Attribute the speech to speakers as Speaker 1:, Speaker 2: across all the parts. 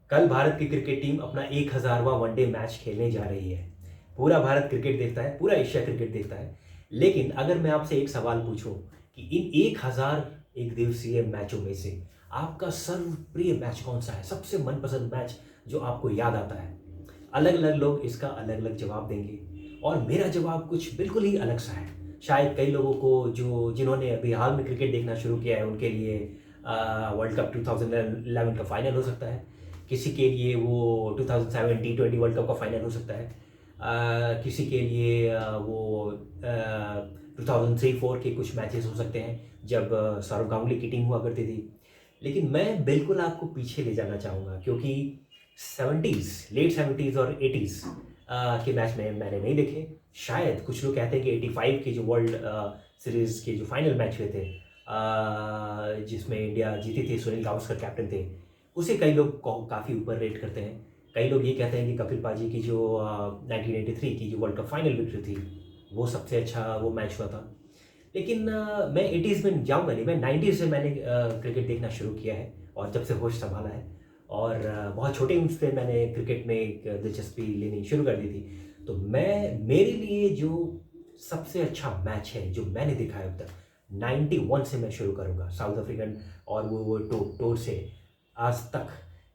Speaker 1: कल भारत की cricket team अपना 1000वां वनडे मैच खेलने जा रही है। पूरा भारत क्रिकेट देखता है, पूरा एशिया क्रिकेट देखता है। लेकिन अगर मैं आपसे एक सवाल पूछूं कि इन 1000 एक दिवसीय मैचों में से आपका सर्वप्रिय मैच कौन सा है, सबसे मनपसंद मैच जो आपको याद आता है? अलग अलग लोग इसका अलग अलग जवाब देंगे और मेरा जवाब कुछ बिल्कुल ही अलग सा है। शायद कई लोगों को जो जिन्होंने अभी हाल में क्रिकेट देखना शुरू किया है उनके लिए वर्ल्ड कप 2011 का फाइनल हो सकता है। किसी के लिए वो 2007 टी20 वर्ल्ड कप का फाइनल हो सकता है। किसी के लिए वो 2003-4 के कुछ मैचेस हो सकते हैं जब सौरव गांगुली की टीम हुआ करती थी। लेकिन मैं बिल्कुल आपको पीछे ले जाना चाहूँगा क्योंकि 70s, लेट 70s और 80s के मैच में मैंने नहीं देखे। शायद कुछ लोग कहते हैं कि 85 के जो वर्ल्ड सीरीज़ के जो फाइनल मैच हुए थे, जिसमें इंडिया जीती थी, सुनील गावस्कर कैप्टन थे, उसे कई लोग काफ़ी ऊपर रेट करते हैं। कई लोग ये कहते हैं कि कपिल पाजी की जो 1983 की जो वर्ल्ड कप फाइनल विक्ट्री थी, वो सबसे अच्छा वो मैच हुआ था। लेकिन मैं 80s में जाऊंगा नहीं, मैं 90s से मैंने क्रिकेट देखना शुरू किया है और जब से होश संभाला है। और बहुत छोटे उम्र से मैंने क्रिकेट में एक दिलचस्पी लेनी शुरू कर दी थी। तो मेरे लिए जो सबसे अच्छा मैच है जो मैंने देखा है अब तक, 91 से मैं शुरू करूँगा, साउथ अफ्रीकन और वो टूर से आज तक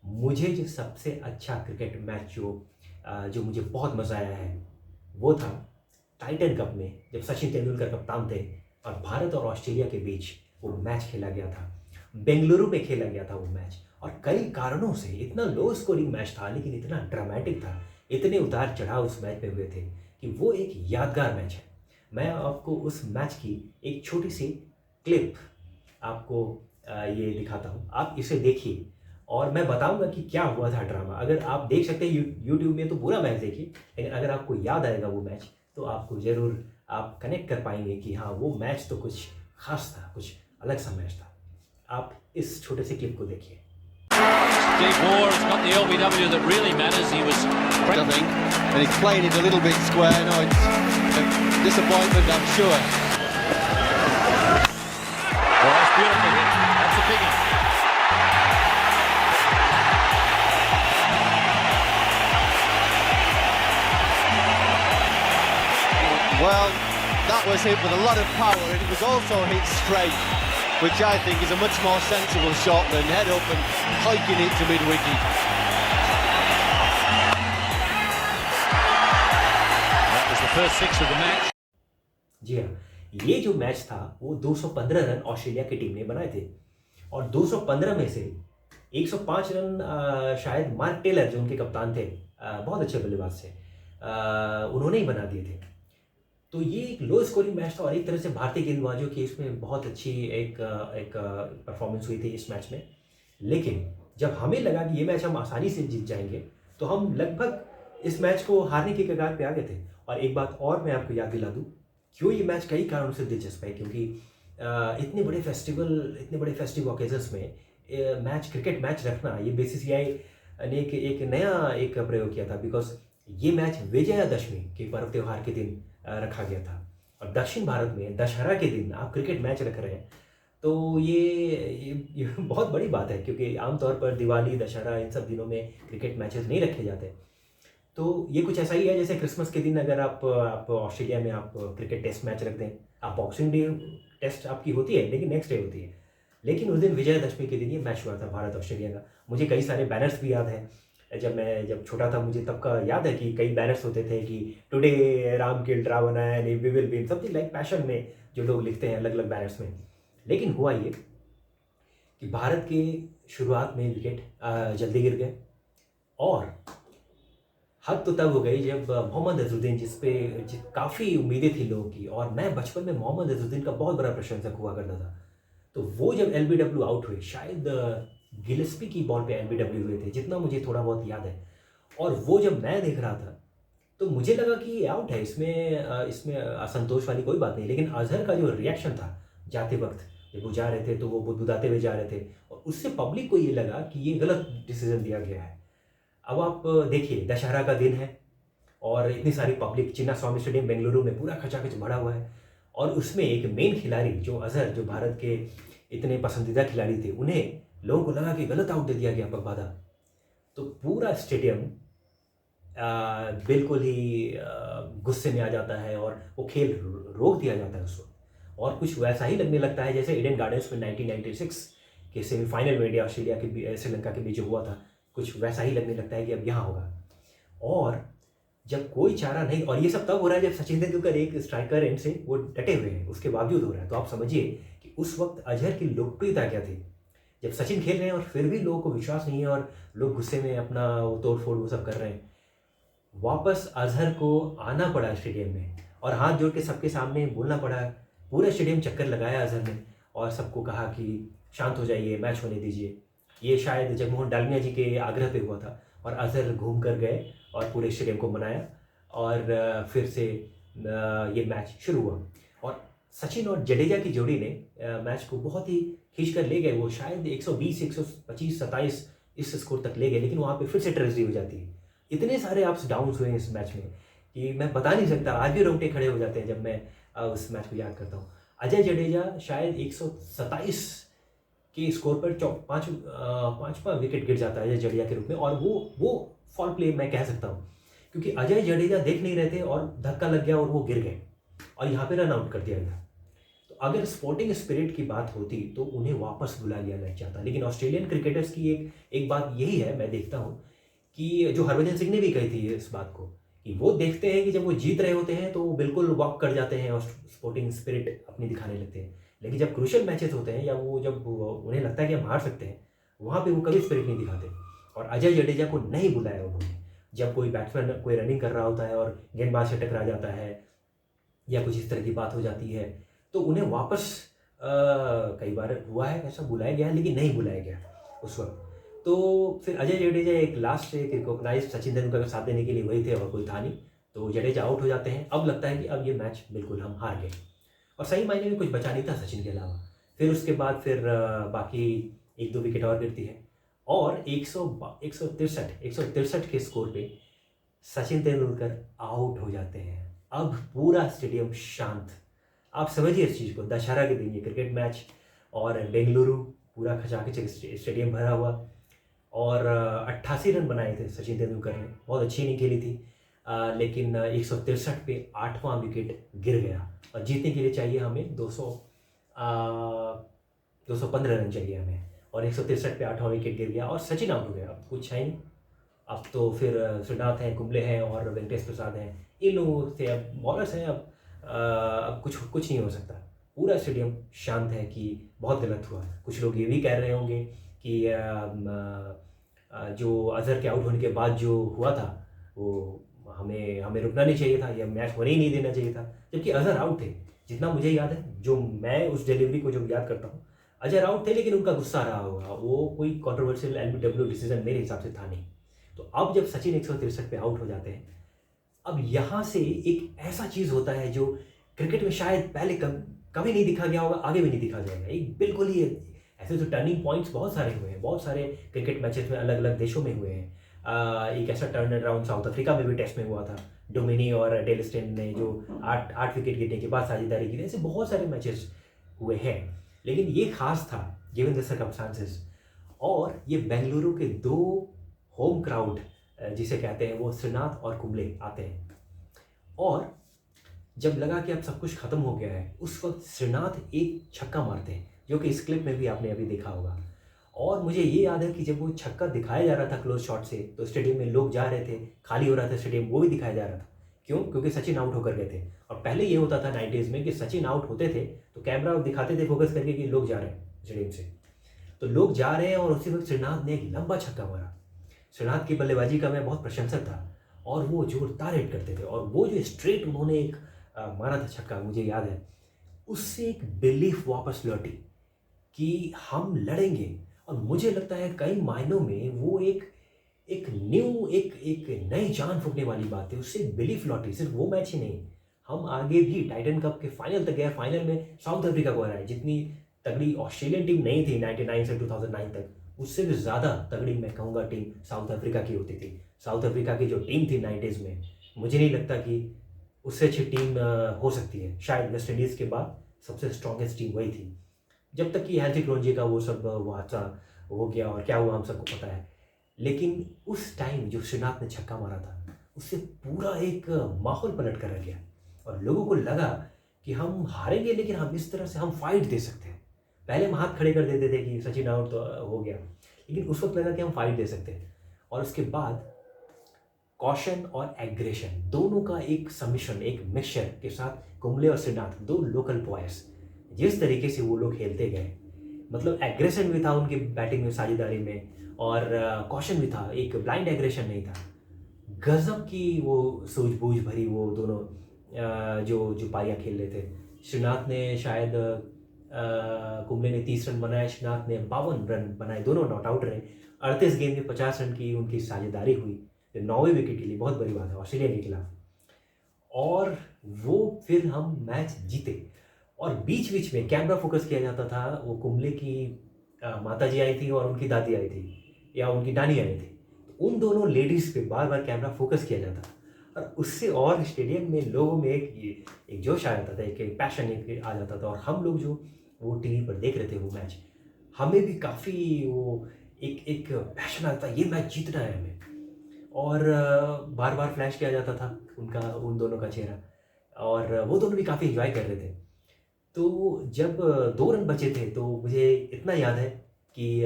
Speaker 1: मुझे जो सबसे अच्छा क्रिकेट मैच जो मुझे बहुत मज़ा आया है वो था टाइटन कप में, जब सचिन तेंदुलकर कप्तान थे और भारत और ऑस्ट्रेलिया के बीच वो मैच खेला गया था। बेंगलुरु में खेला गया था वो मैच और कई कारणों से इतना लो स्कोरिंग मैच था, लेकिन इतना ड्रामेटिक था, इतने उतार चढ़ाव उस मैच में हुए थे कि वो एक यादगार मैच है। मैं आपको उस मैच की एक छोटी सी क्लिप आपको ये दिखाता हूँ, आप इसे देखिए और मैं बताऊंगा कि क्या हुआ था ड्रामा। अगर आप देख सकते हैं यूट्यूब में तो पूरा मैच देखिए, लेकिन अगर आपको याद आएगा वो मैच तो आपको ज़रूर आप कनेक्ट कर पाएंगे कि हाँ, वो मैच तो कुछ खास था, कुछ अलग सा मैच था। आप इस छोटे से क्लिप को देखिए।
Speaker 2: Steve Moore has got the LBW that really matters. He was,
Speaker 3: I think, and he's playing it a little bit square. No, it's a disappointment, I'm sure.
Speaker 2: well, that's beautiful hit. That's a big one.
Speaker 3: Well, that was hit with a lot of power, and it was also hit straight, which I think is a much more sensible shot than head up and hiking it to mid-wicket.
Speaker 2: That was the first six of the match.
Speaker 1: जी हाँ, ये जो match था वो 215 run Australia की team ने बनाए थे और 215 में से 105 रन शायद मार्क टेलर जो उनके कप्तान थे, बहुत अच्छे बल्लेबाज थे, उन्होंने ही बना दिए थे। तो ये एक लो स्कोरिंग मैच था और एक तरह से भारतीय गेंदबाजों की इसमें बहुत अच्छी एक परफॉर्मेंस हुई थी इस मैच में। लेकिन जब हमें लगा कि ये मैच हम आसानी से जीत जाएंगे तो हम लगभग इस मैच को हारने के कगार पे आ गए थे। और एक बात और मैं आपको याद दिला दूं, क्यों ये मैच कई कारणों से दिलचस्प है, क्योंकि इतने बड़े फेस्टिव ओकेजन्स में क्रिकेट मैच रखना, ये बीसीसीआई ने एक नया एक प्रयोग किया था। बिकॉज ये मैच विजयादशमी के पर्व त्योहार के दिन रखा गया था और दक्षिण भारत में दशहरा के दिन आप क्रिकेट मैच रख रहे हैं, तो ये बहुत बड़ी बात है, क्योंकि आमतौर पर दिवाली, दशहरा, इन सब दिनों में क्रिकेट मैचेस नहीं रखे जाते। तो ये कुछ ऐसा ही है जैसे क्रिसमस के दिन अगर आप ऑस्ट्रेलिया में आप क्रिकेट टेस्ट मैच रख दें, आप बॉक्सिंग डे टेस्ट आपकी होती है लेकिन नेक्स्ट डे होती है, लेकिन उस दिन विजयादशमी के दिन ये मैच हुआ था भारत ऑस्ट्रेलिया का। मुझे कई सारे बैनर्स भी याद हैं, जब छोटा था मुझे तब का याद है कि कई बैनर्स होते थे कि today Ram killed Ravan and we will win, something like passion में जो लोग लिखते हैं अलग अलग बैनर्स में। लेकिन हुआ ये कि भारत के शुरुआत में विकेट जल्दी गिर गए और हद तो तब हो गई जब मोहम्मद अजहरुद्दीन, काफ़ी उम्मीदें थी लोगों की, और मैं बचपन में मोहम्मद अजहरुद्दीन का बहुत बड़ा प्रशंसक हुआ करता था। तो वो जब एलबीडब्ल्यू आउट हुए, शायद गिलेस्पी की बॉल पे एलबीडब्ल्यू हुए थे, जितना मुझे थोड़ा बहुत याद है। और वो जब मैं देख रहा था तो मुझे लगा कि ये आउट है, इसमें असंतोष वाली कोई बात नहीं। लेकिन अजहर का जो रिएक्शन था जाते वक्त, जब वो जा रहे थे तो वो बुदबुदाते हुए जा रहे थे और उससे पब्लिक को ये लगा कि ये गलत डिसीजन दिया गया है। अब आप देखिए, दशहरा का दिन है और इतनी सारी पब्लिक, चिन्ना स्वामी स्टेडियम बेंगलुरु में पूरा खचाखच भरा हुआ है और उसमें एक मेन खिलाड़ी जो अजहर, जो भारत के इतने पसंदीदा खिलाड़ी थे, उन्हें लोगों को लगा कि गलत आउट दे दिया गया बगबादा। तो पूरा स्टेडियम बिल्कुल ही गुस्से में आ जाता है और वो खेल रोक दिया जाता है उस वक्त। और कुछ वैसा ही लगने लगता है जैसे ईडन गार्डन्स में 1996 के सेमीफाइनल में इंडिया ऑस्ट्रेलिया के श्रीलंका के बीच जो हुआ था, कुछ वैसा ही लगने लगता है कि अब यहाँ होगा। और जब कोई चारा नहीं, और ये सब तब हो रहा है जब सचिन तेंदुलकर एक स्ट्राइकर एंड से वो डटे हुए हैं, उसके बावजूद हो रहा है। तो आप समझिए कि उस वक्त अजहर की लोकप्रियता क्या थी। जब सचिन खेल रहे हैं और फिर भी लोगों को विश्वास नहीं है और लोग गुस्से में अपना वो तोड़ फोड़ वो सब कर रहे हैं, वापस अजहर को आना पड़ा स्टेडियम में और हाथ जोड़ के सबके सामने बोलना पड़ा। पूरे स्टेडियम चक्कर लगाया अजहर ने और सबको कहा कि शांत हो जाइए, मैच होने दीजिए। ये शायद जगमोहन डालमिया जी के आग्रह पे हुआ था और अजहर घूम कर गए और पूरे स्टेडियम को मनाया और फिर से ये मैच शुरू हुआ। और सचिन और जडेजा की जोड़ी ने मैच को बहुत ही खींच कर ले गए। वो शायद 120, 125, 27 इस स्कोर तक ले गए, लेकिन वहाँ पे फिर से ट्रेजेडी हो जाती है। इतने सारे अप्स डाउन्स हुए हैं इस मैच में कि मैं बता नहीं सकता। आज भी रोंगटे खड़े हो जाते हैं जब मैं उस मैच को याद करता हूँ। अजय जडेजा शायद 127 के स्कोर पर पाँचवा विकेट गिर जाता है अजय जडेजा के रूप में, और वो फॉल प्ले मैं कह सकता हूँ क्योंकि अजय जडेजा देख नहीं रहे थे और धक्का लग गया और वो गिर गए और यहाँ पे रन आउट कर दिया गया। तो अगर स्पोर्टिंग स्पिरिट की बात होती तो उन्हें वापस बुला लिया जाता। लेकिन ऑस्ट्रेलियन क्रिकेटर्स की एक बात यही है, मैं देखता हूँ कि जो हरभजन सिंह ने भी कही थी इस बात को, कि वो देखते हैं कि जब वो जीत रहे होते हैं तो वो बिल्कुल वॉक कर जाते हैं और स्पोर्टिंग स्पिरिट अपनी दिखाने लगते हैं, लेकिन जब क्रूशियल मैचेस होते हैं या वो जब उन्हें लगता है कि हम हार सकते हैं, वहाँ पे वो कभी स्पिरिट नहीं दिखाते। और अजय जडेजा को नहीं बुलाया उन्होंने। जब कोई बैट्समैन कोई रनिंग कर रहा होता है और गेंदबाज से टकरा जाता है या कुछ इस तरह की बात हो जाती है तो उन्हें वापस कई बार हुआ है ऐसा, बुलाया गया है लेकिन नहीं बुलाया गया उस वक्त। तो फिर अजय जडेजा एक लास्ट एक रिकॉग्नाइज सचिन तेंदुलकर का साथ देने के लिए वही थे और कोई था नहीं, तो जडेजा आउट हो जाते हैं। अब लगता है कि अब ये मैच बिल्कुल हम हार गए और सही मायने में कुछ बचा नहीं था सचिन के अलावा। फिर उसके बाद फिर बाकी 1-2 विकेट और गिरती है और 163 के स्कोर पे सचिन तेंदुलकर आउट हो जाते हैं। अब पूरा स्टेडियम शांत। आप समझिए इस चीज़ को, दशहरा के दिन ये क्रिकेट मैच और बेंगलुरु पूरा खचाखच स्टेडियम भरा हुआ और 88 रन बनाए थे सचिन तेंदुलकर ने। बहुत अच्छी इनिंग खेली थी लेकिन 163 पे 8वां विकेट गिर गया और जीतने के लिए चाहिए हमें 215 रन चाहिए हमें और 163 पे 8वां विकेट गिर गया और सचिन आउट हो गया। अब कुछ है नहीं, अब तो फिर श्रीनाथ हैं, कुंबले हैं और वेंकटेश प्रसाद हैं, इन लोगों से अब बॉलर्स हैं। अब कुछ नहीं हो सकता। पूरा स्टेडियम शांत है कि बहुत गलत हुआ। कुछ लोग ये भी कह रहे होंगे कि जो अजहर के आउट होने के बाद जो हुआ था वो हमें रुकना नहीं चाहिए था या मैच होने ही नहीं देना चाहिए था, जबकि अजहर आउट थे। जितना मुझे याद है, जो मैं उस डिलीवरी को जो याद करता हूँ, अजहर आउट थे लेकिन उनका गुस्सा रहा होगा। वो कोई कॉन्ट्रोवर्शियल एलबीडब्ल्यू डिसीजन मेरे हिसाब से था नहीं। तो अब जब सचिन 163 पे आउट हो जाते हैं, अब यहाँ से एक ऐसा चीज़ होता है जो क्रिकेट में शायद पहले कभी नहीं दिखा गया होगा, आगे भी नहीं दिखा जाएगा। एक बिल्कुल ही ऐसे तो टर्निंग पॉइंट्स बहुत सारे हुए हैं, बहुत सारे क्रिकेट मैचेस में अलग अलग देशों में हुए हैं। एक ऐसा टर्न अराउंड साउथ अफ्रीका में भी टेस्ट में हुआ था, डोमिनी और डेल स्टेन ने जो 8 विकेट गिरने के बाद साझेदारी की थी। ऐसे बहुत सारे मैचेस हुए हैं, लेकिन ये खास था गिवन द सर्कमस्टांसेस। और ये बेंगलुरु के 2 होम क्राउड जिसे कहते हैं वो श्रीनाथ और कुंबले आते हैं और जब लगा कि अब सब कुछ खत्म हो गया है, उस वक्त श्रीनाथ एक छक्का मारते हैं जो कि इस क्लिप में भी आपने अभी देखा होगा। और मुझे ये याद है कि जब वो छक्का दिखाया जा रहा था क्लोज शॉट से, तो स्टेडियम में लोग जा रहे थे, खाली हो रहा था स्टेडियम, वो भी दिखाया जा रहा था। क्यों? क्योंकि सचिन आउट होकर गए थे। और पहले ये होता था 90s में कि सचिन आउट होते थे तो कैमरा दिखाते थे फोकस करके कि लोग जा रहे हैं स्टेडियम से, तो लोग जा रहे हैं। और उसी वक्त श्रीनाथ ने एक लंबा छक्का मारा। श्रीनाथ की बल्लेबाजी का मैं बहुत प्रशंसक था और वो जोरदार हिट करते थे। और वो जो स्ट्रेट उन्होंने एक मारा था छक्का, मुझे याद है, उससे एक बिलीफ वापस लौटी कि हम लड़ेंगे। और मुझे लगता है कई मायनों में वो एक नई जान फूंकने वाली बात है। उससे बिलीफ लौटी। सिर्फ वो मैच ही नहीं, हम आगे भी टाइटन कप के फाइनल तक गए। फाइनल में साउथ अफ्रीका को हराया। जितनी तगड़ी ऑस्ट्रेलियन टीम नहीं थी 99 से 2009 तक, उससे भी ज़्यादा तगड़ी मैं कहूँगा टीम साउथ अफ्रीका की होती थी। साउथ अफ्रीका की जो टीम थी 90s में, मुझे नहीं लगता कि उससे अच्छी टीम हो सकती है। शायद वेस्ट इंडीज़ के बाद सबसे स्ट्रॉन्गेस्ट टीम वही थी, जब तक कि हेल्थी क्रोंजी का वो सब वो हादसा हो गया और क्या हुआ हम सबको पता है। लेकिन उस टाइम जो श्रीनाथ ने छक्का मारा था उससे पूरा एक माहौल पलट कर रख गया और लोगों को लगा कि हम हारेंगे लेकिन हम इस तरह से हम फाइट दे सकते हैं। पहले हम हाथ खड़े कर देते थे कि सचिन आउट तो हो गया, लेकिन उस वक्त लगा कि हम फाइट दे सकते हैं। और उसके बाद कॉशन और एग्रेशन दोनों का एक सम्मिश्रण, एक मिक्सचर के साथ कुंबले और श्रीनाथ, दो लोकल बॉयज, जिस तरीके से वो लोग खेलते गए, मतलब एग्रेशन भी था उनकी बैटिंग में, साझेदारी में, और कॉशन भी था, एक ब्लाइंड एग्रेशन नहीं था। गजब की वो सूझबूझ भरी वो दोनों जो पारियाँ खेल रहे थे। श्रीनाथ ने शायद कुंबले ने 30 रन बनाए, श्रीनाथ ने 52 रन बनाए, दोनों नॉट आउट रहे। 38 गेंद में 50 रन की उनकी साझेदारी हुई, 9वें विकेट के लिए बहुत बड़ी बात है ऑस्ट्रेलिया के खिलाफ। और वो फिर हम मैच जीते। और बीच बीच में कैमरा फोकस किया जाता था, वो कुंबले की माता जी आई थी और उनकी दादी आई थी या उनकी नानी आई थी, तो उन दोनों लेडीज़ पे बार बार कैमरा फोकस किया जाता और उससे और स्टेडियम में लोगों में एक जोश आ जाता था, एक पैशन एक आ जाता था। और हम लोग जो वो टीवी पर देख रहे थे वो मैच, हमें भी काफ़ी वो एक पैशन आता था, ये मैच जीतना है हमें। और बार बार फ्लैश किया जाता था उन दोनों का चेहरा, और वो दोनों भी काफ़ी एंजॉय कर रहे थे। तो जब 2 रन बचे थे तो मुझे इतना याद है कि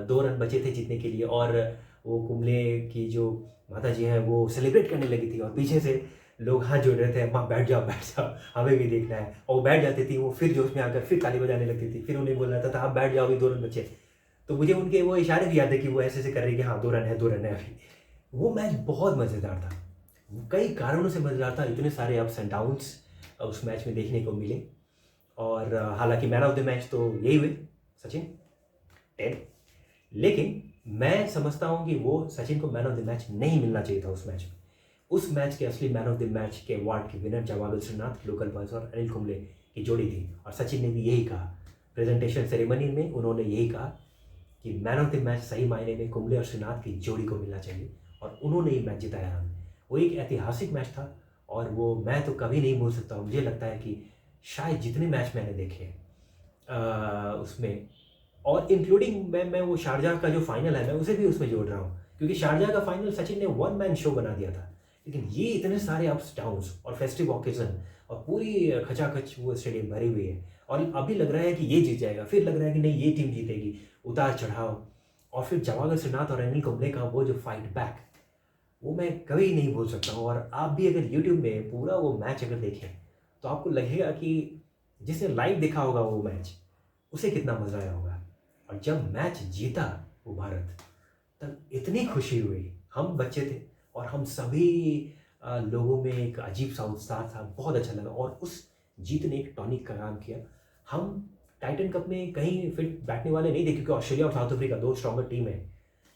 Speaker 1: 2 रन बचे थे जीतने के लिए, और वो कुंबले की जो माता जी हैं वो सेलिब्रेट करने लगी थी और पीछे से लोग हाथ जोड़ रहे थे, अम्मा बैठ जाओ हमें भी देखना है। और वो बैठ जाती थी, वो फिर जोश में आकर फिर ताली बजाने लगती थी, फिर उन्हें बोल रहा था आप बैठ जाओ, अभी 2 रन बचे। तो मुझे उनके वो इशारे भी याद है कि वो ऐसे ऐसे कर रही कि हाँ 2 रन है, 2 रन है अभी। वो मैच बहुत मज़ेदार था, कई कारणों से मज़ेदार था, इतने सारे अप्स एंड डाउन्स उस मैच में देखने को मिले। और हालांकि मैन ऑफ द मैच तो यही हुए सचिन 10, लेकिन मैं समझता हूँ कि वो सचिन को मैन ऑफ द मैच नहीं मिलना चाहिए था उस मैच में। उस मैच के असली मैन ऑफ द मैच के अवार्ड के winner Javagal Srinath, local boys, और अनिल कुंबले की जोड़ी थी। और सचिन ने भी यही कहा प्रेजेंटेशन सेरेमनी में, उन्होंने यही कहा कि मैन ऑफ द मैच सही मायने में कुंबले और श्रीनाथ की जोड़ी को मिलना चाहिए, और उन्होंने ये मैच जिताया हमें। वो एक ऐतिहासिक मैच था और वो मैं तो कभी नहीं भूल सकता हूँ। मुझे लगता है कि शायद जितने मैच मैंने देखे उसमें, और इंक्लूडिंग मैं वो शारजाह का जो फाइनल है मैं उसे भी उसमें जोड़ रहा हूँ, क्योंकि शारजाह का फाइनल सचिन ने 1 मैन शो बना दिया था। लेकिन ये इतने सारे अप्स डाउन्स और फेस्टिव ऑकेजन और पूरी खचाखच वो स्टेडियम भरी हुई है, और अभी लग रहा है कि ये जीत जाएगा, फिर लग रहा है कि नहीं ये टीम जीतेगी, उतार चढ़ाव, और फिर जवागल श्रीनाथ और अनिल कुंबले का वो जो फाइट बैक, वो मैं कभी नहीं भूल सकता हूँ। और आप भी अगर यूट्यूब में पूरा वो मैच अगर देखें तो आपको लगेगा कि जिसने लाइव देखा होगा वो मैच, उसे कितना मज़ा आया होगा। और जब मैच जीता वो भारत, तब इतनी खुशी हुई, हम बच्चे थे और हम सभी लोगों में एक अजीब सा उत्साह था, बहुत अच्छा लगा। और उस जीत ने एक टॉनिक का काम किया। हम टाइटन कप में कहीं फिट बैठने वाले नहीं थे, क्योंकि ऑस्ट्रेलिया और साउथ अफ्रीका 2 स्ट्रॉन्गर टीम है,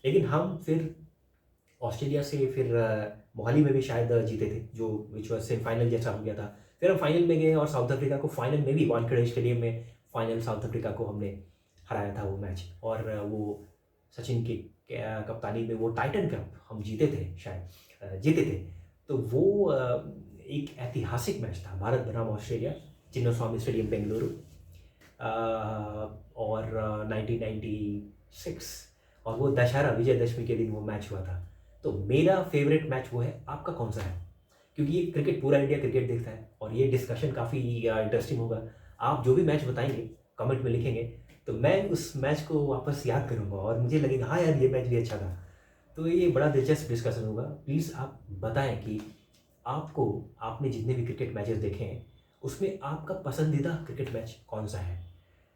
Speaker 1: लेकिन हम फिर ऑस्ट्रेलिया से फिर मोहाली में भी शायद जीते थे, जो विच वॉज सेमीफाइनल जैसा हो गया था। फिर हम फाइनल में गए और साउथ अफ्रीका को फाइनल में भी वानखेड़े स्टेडियम में फाइनल साउथ अफ्रीका को हमने हराया था वो मैच। और वो सचिन की कप्तानी में वो टाइटन कप हम जीते थे, शायद जीते थे। तो वो एक ऐतिहासिक मैच था, भारत बनाम ऑस्ट्रेलिया, चिन्नास्वामी स्टेडियम बेंगलुरु, और 1996, और वो दशहरा विजयदशमी के दिन वो मैच हुआ था। तो मेरा फेवरेट मैच वो है। आपका कौन सा है? क्योंकि ये क्रिकेट, पूरा इंडिया क्रिकेट देखता है और ये डिस्कशन काफ़ी इंटरेस्टिंग होगा। आप जो भी मैच बताएंगे कमेंट में लिखेंगे तो मैं उस मैच को वापस याद करूँगा और मुझे लगेगा हाँ यार ये मैच भी अच्छा था। तो ये बड़ा दिलचस्प डिस्कशन होगा। प्लीज़ आप बताएं कि आपने जितने भी क्रिकेट मैचेस देखे हैं उसमें आपका पसंदीदा क्रिकेट मैच कौन सा है।